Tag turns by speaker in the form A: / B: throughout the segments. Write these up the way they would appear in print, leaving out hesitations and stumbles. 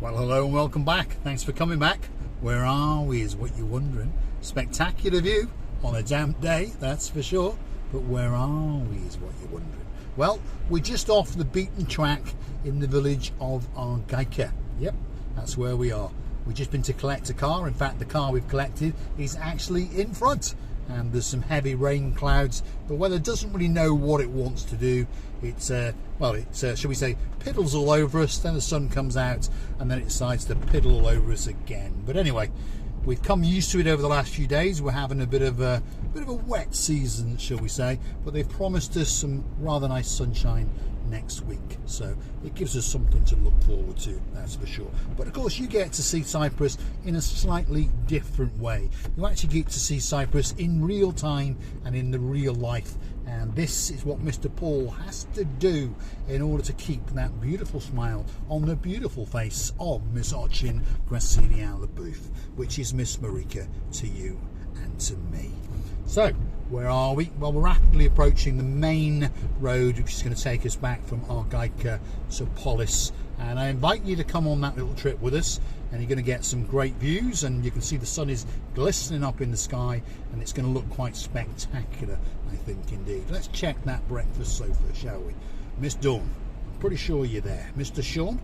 A: Well, hello and welcome back. Thanks for coming back. Where are we is what you're wondering. Spectacular view on a damp day, that's for sure. But where are we is what you're wondering. Well, we're just off the beaten track in the village of Argaka. Yep, that's where we are. We've just been to collect a car. In fact, the car we've collected is actually in front. And there's some heavy rain clouds. The weather doesn't really know what it wants to do. It's shall we say, piddles all over us, then the sun comes out, and then it decides to piddle all over us again. But anyway, we've come used to it over the last few days. We're having a bit of a wet season, shall we say, but they've promised us some rather nice sunshine next week, so it gives us something to look forward to, that's for sure. But of course, you get to see Cyprus in a slightly different way. You actually get to see Cyprus in real time and in the real life, and this is what Mr. Paul has to do in order to keep that beautiful smile on the beautiful face of Miss Ochin Gracilian-Labouth, which is Miss Marika to you and to me. So, where are we? Well, we're rapidly approaching the main road, which is going to take us back from Argaka to Polis. And I invite you to come on that little trip with us, and you're going to get some great views, and you can see the sun is glistening up in the sky, and it's going to look quite spectacular, I think, indeed. Let's check that breakfast sofa, shall we? Miss Dawn, I'm pretty sure you're there. Mr. Sean,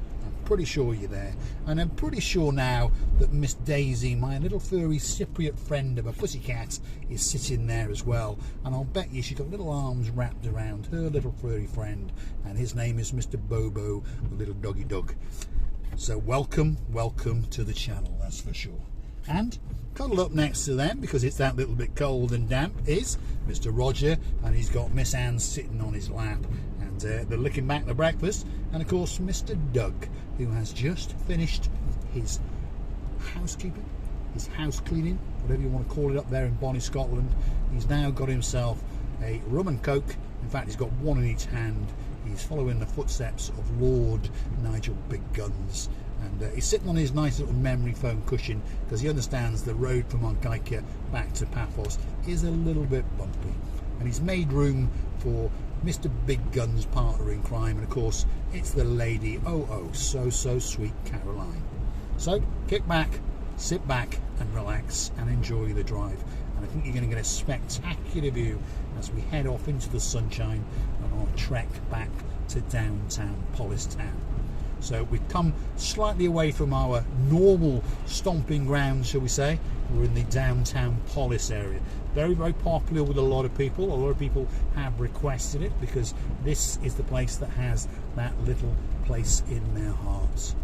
A: pretty sure you're there, and I'm pretty sure now that Miss Daisy, my little furry Cypriot friend of a pussycat, is sitting there as well, and I'll bet you she's got little arms wrapped around her little furry friend, and his name is Mr. Bobo, the little doggy dog. So welcome to the channel, that's for sure. And cuddled up next to them, because it's that little bit cold and damp, is Mr. Roger, and he's got Miss Anne sitting on his lap, and they're licking back the breakfast. And of course, Mr. Doug, who has just finished his housekeeping, his house cleaning, whatever you want to call it up there in Bonnie, Scotland. He's now got himself a rum and coke. In fact, he's got one in each hand. He's following the footsteps of Lord Nigel Big Guns. And he's sitting on his nice little memory foam cushion, because he understands the road from Argaka back to Paphos is a little bit bumpy. And he's made room for Mr. Big Gun's partner in crime, and of course it's the lady so sweet Caroline. So kick back, sit back and relax and enjoy the drive, and I think you're going to get a spectacular view as we head off into the sunshine on our trek back to downtown Polis town. So we've come slightly away from our normal stomping ground, shall we say. We're in the downtown Polis area. Very popular with a lot of people. A lot of people have requested it, because this is the place that has that little place in their hearts.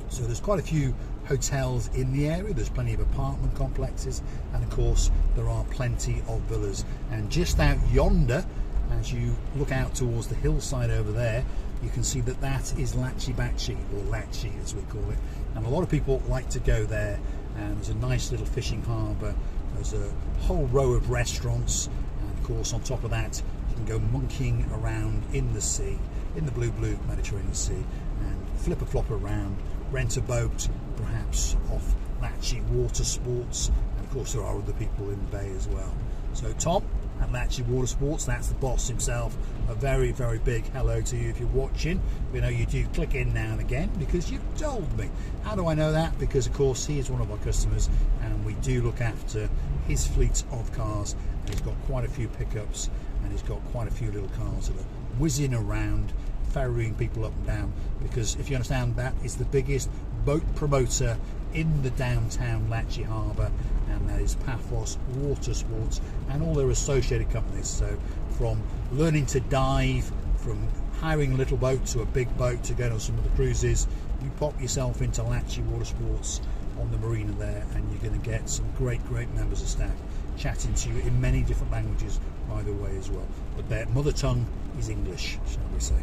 A: So there's quite a few hotels in the area. There's plenty of apartment complexes, and of course there are plenty of villas. And just out yonder, as you look out towards the hillside over there, you can see that that is Lachi Bachi, or Lachi as we call it, and a lot of people like to go there. And there's a nice little fishing harbour, there's a whole row of restaurants, and of course on top of that you can go monkeying around in the sea, in the blue Mediterranean Sea, and flip-a-flop around, rent a boat perhaps off Lachi Water Sports, and of course there are other people in the bay as well. So Tom at Lachi Water Sports, that's the boss himself, a very big hello to you if you're watching. We know you do click in now and again, because you've told me. How do I know that? Because of course he is one of our customers, and we do look after his fleet of cars, and he's got quite a few pickups, and he's got quite a few little cars that are whizzing around, ferrying people up and down, because if you understand, that is the biggest boat promoter in the downtown Lachi Harbour, and that is Paphos Water Sports and all their associated companies. So from learning to dive, from hiring a little boat to a big boat to go on some of the cruises, you pop yourself into Lachi Water Sports on the marina there, and you're going to get some great members of staff chatting to you in many different languages, by the way, as well. But their mother tongue is English, shall we say.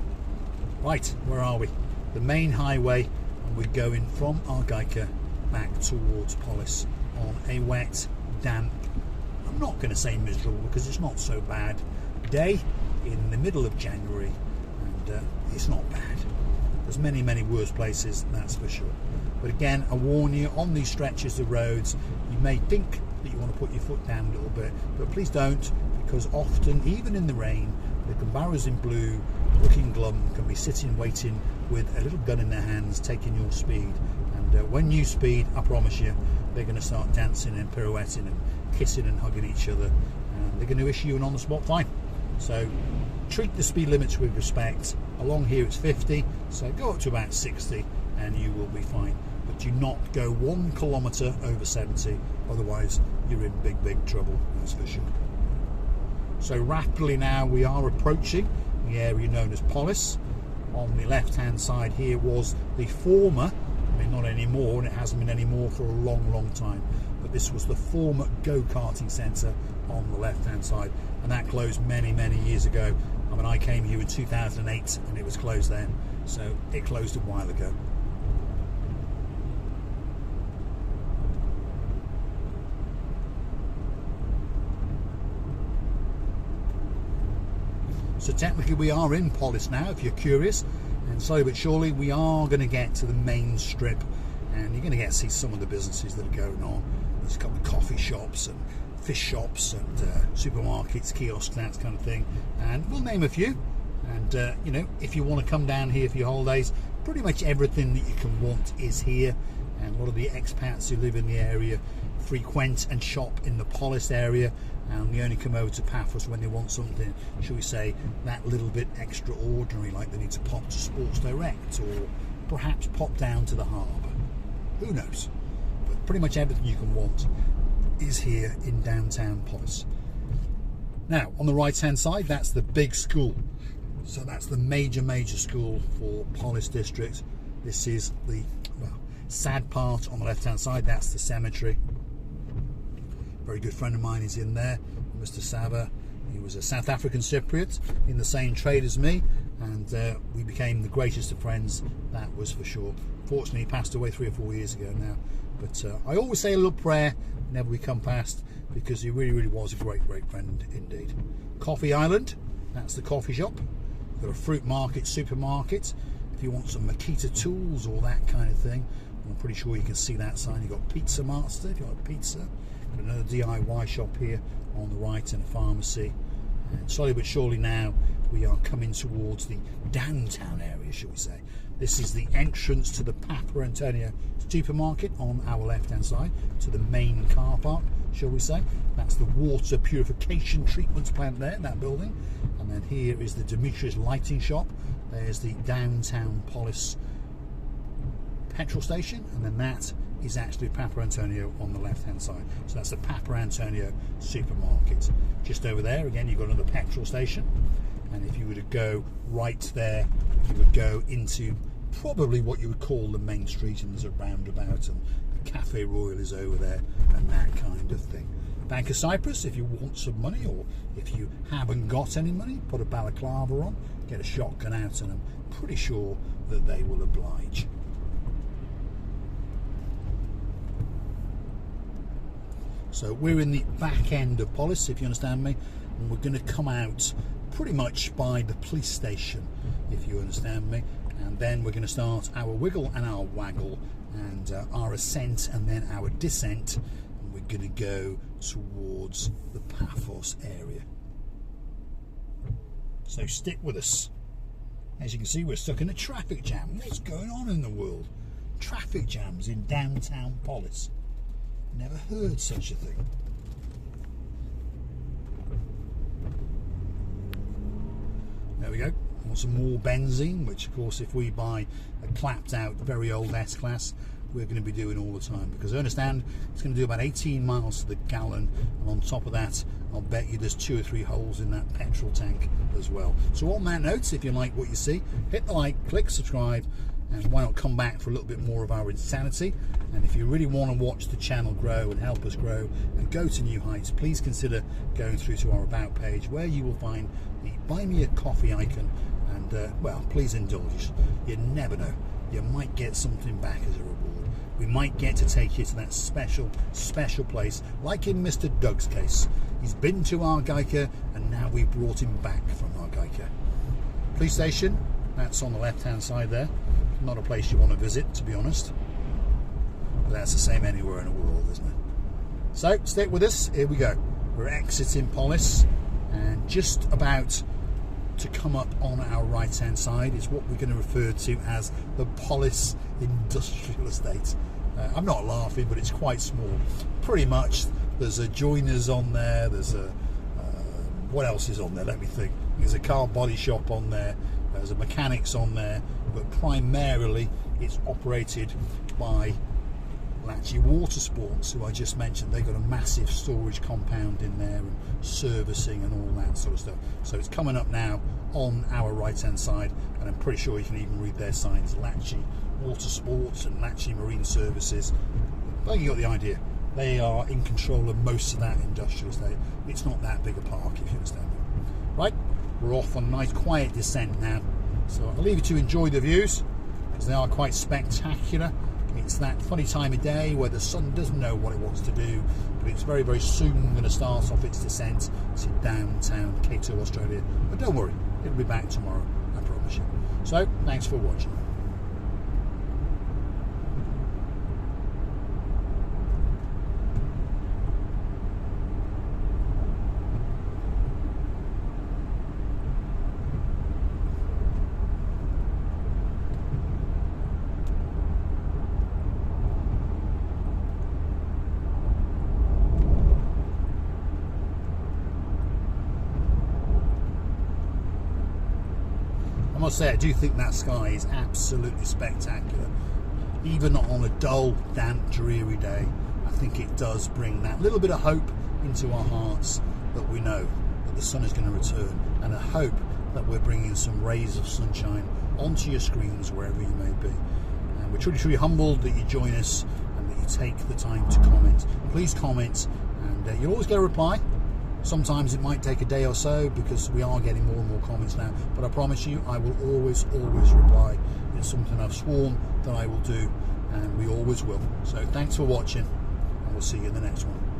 A: Right, where are we? The main highway, and we're going from Argaka back towards Polis on a wet, damp, I'm not going to say miserable because it's not so bad, day in the middle of January, and it's not bad. There's many worse places, that's for sure. But again, I warn you, on these stretches of roads, you may think that you want to put your foot down a little bit, but please don't, because often, even in the rain, The Gambaras in blue, looking glum, can be sitting waiting with a little gun in their hands, taking your speed. And when you speed, I promise you, they're going to start dancing and pirouetting and kissing and hugging each other, and they're going to issue you an on-the-spot fine. So treat the speed limits with respect. Along here it's 50, so go up to about 60 and you will be fine. But do not go 1 kilometre over 70, otherwise you're in big trouble, that's for sure. So rapidly now we are approaching the area known as Polis. On the left hand side here was the former, I mean not anymore, and it hasn't been anymore for a long time, but this was the former go-karting centre on the left hand side, and that closed many years ago. I mean, I came here in 2008 and it was closed then, so it closed a while ago. So technically we are in Polis now, if you're curious, and slowly but surely we are going to get to the main strip, and you're going to get to see some of the businesses that are going on. There's a couple of coffee shops and fish shops and supermarkets, kiosks, that kind of thing, and we'll name a few. And you know, if you want to come down here for your holidays, pretty much everything that you can want is here. And a lot of the expats who live in the area frequent and shop in the Polis area, and they only come over to Paphos when they want something, shall we say, that little bit extraordinary, like they need to pop to Sports Direct or perhaps pop down to the harbour. Who knows? But pretty much everything you can want is here in downtown Polis. Now, on the right hand side, that's the big school. So that's the major school for Polis district. This is the, well, sad part on the left hand side. That's the cemetery. Very good friend of mine is in there, Mr. Sava. He was a South African Cypriot in the same trade as me, and we became the greatest of friends, that was for sure. Fortunately, he passed away 3 or 4 years ago now, but I always say a little prayer whenever we come past, because he really was a great friend indeed. Coffee Island, that's the coffee shop. We've got a fruit market, supermarket. If you want some Makita tools or that kind of thing, I'm pretty sure you can see that sign. You've got Pizza Master if you want pizza. Got another DIY shop here on the right, and a pharmacy. And slowly but surely now we are coming towards the downtown area, shall we say. This is the entrance to the Paphos Antonio supermarket on our left hand side, to the main car park, shall we say. That's the water purification treatment plant there, that building. And then here is the Demetrius lighting shop. There's the downtown Polis petrol station, and then that is actually Paphos Antonio on the left hand side. So that's the Paphos Antonio supermarket. Just over there again you've got another petrol station, and if you were to go right there you would go into probably what you would call the main street, and there's a roundabout, and the Cafe Royal is over there and that kind of thing. Bank of Cyprus, if you want some money, or if you haven't got any money, put a balaclava on, get a shotgun out, and I'm pretty sure that they will oblige. So we're in the back end of Polis, if you understand me, and we're going to come out pretty much by the police station, if you understand me, and then we're going to start our wiggle and our waggle, and our ascent and then our descent, and we're going to go towards the Paphos area. So stick with us. As you can see, we're stuck in a traffic jam. What's going on in the world? Traffic jams in downtown Polis. Never heard such a thing. There we go. Want some more benzene, which of course if we buy a clapped out very old S-Class, we're going to be doing all the time, because I understand it's going to do about 18 miles to the gallon, and on top of that I'll bet you there's 2 or 3 holes in that petrol tank as well. So on that note, if you like what you see, hit the like, click subscribe, and why not come back for a little bit more of our insanity. And if you really want to watch the channel grow and help us grow and go to new heights, please consider going through to our About page, where you will find the Buy Me a Coffee icon, and well, please indulge. You never know, you might get something back as a reward. We might get to take you to that special place, like in Mr. Doug's case. He's been to Argaka, and now we've brought him back from Argaka. Police station, that's on the left hand side there. Not a place you want to visit, to be honest, but that's the same anywhere in the world, isn't it? So stick with us, here we go. We're exiting Polis, and just about to come up on our right hand side is what we're going to refer to as the Polis industrial estate. I'm not laughing, but it's quite small. Pretty much there's a joiner's on there, there's a what else is on there, let me think. There's a car body shop on there, there's a mechanics on there, but primarily it's operated by Latchy Water Sports, who I just mentioned. They've got a massive storage compound in there and servicing and all that sort of stuff. So it's coming up now on our right hand side, and I'm pretty sure you can even read their signs, Latchy Water Sports and Latchy Marine Services. But you got the idea. They are in control of most of that industrial estate. It's not that big a park, if you understand me. Right, we're off on a nice quiet descent now, so I'll leave you to enjoy the views, because they are quite spectacular. It's that funny time of day where the sun doesn't know what it wants to do, but it's very, very soon going to start off its descent to downtown Cato, Australia. But don't worry, it'll be back tomorrow, I promise you. So, thanks for watching. I must say, I do think that sky is absolutely spectacular. Even on a dull, damp, dreary day, I think it does bring that little bit of hope into our hearts that we know that the sun is going to return, and a hope that we're bringing some rays of sunshine onto your screens wherever you may be. And we're truly, truly humbled that you join us and that you take the time to comment. Please comment, and you'll always get a reply. Sometimes it might take a day or so, because we are getting more and more comments now, but I promise you I will always reply. It's something I've sworn that I will do, and we always will. So thanks for watching, and we'll see you in the next one.